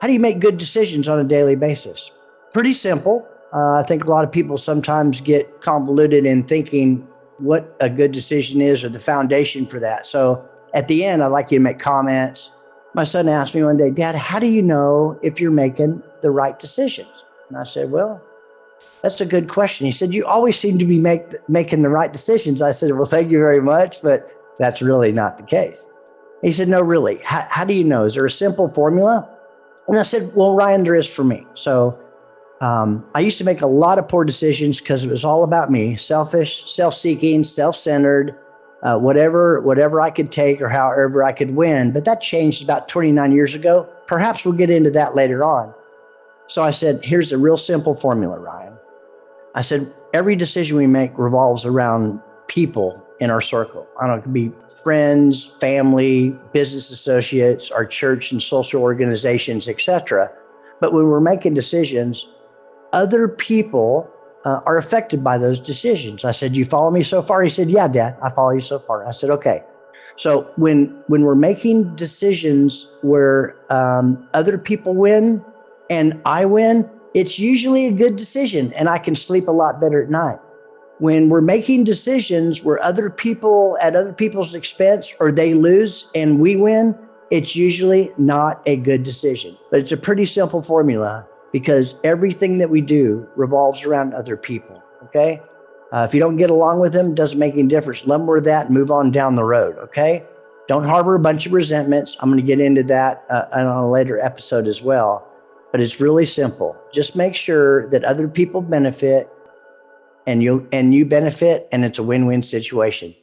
how do you make good decisions on a daily basis? Pretty simple. I think a lot of people sometimes get convoluted in thinking what a good decision is or the foundation for that. So at the end, I'd like you to make comments. My son asked me one day, Dad, how do you know if you're making the right decisions? And I said, well, that's a good question. He said, you always seem to be making the right decisions. I said, well, thank you very much, but that's really not the case. He said, no, really, how do you know? Is there a simple formula? And I said, well, Ryan, there is for me. So I used to make a lot of poor decisions because it was all about me, selfish, self-seeking, self-centered, whatever I could take or however I could win. But that changed about 29 years ago. Perhaps we'll get into that later on. So I said, here's a real simple formula, Ryan. I said, every decision we make revolves around people in our circle. I don't know, it could be friends, family, business associates, our church and social organizations, etc. But when we're making decisions, other people are affected by those decisions. I said, you follow me so far? He said, yeah, Dad, I follow you so far. I said, okay. So when we're making decisions where other people win and I win, it's usually a good decision and I can sleep a lot better at night. When we're making decisions where other people at other people's expense or they lose and we win, it's usually not a good decision. But it's a pretty simple formula because everything that we do revolves around other people, okay? If you don't get along with them, it doesn't make any difference. Let them with that and move on down the road, okay? Don't harbor a bunch of resentments. I'm gonna get into that on a later episode as well. But it's really simple. Just make sure that other people benefit and you benefit, and it's a win-win situation.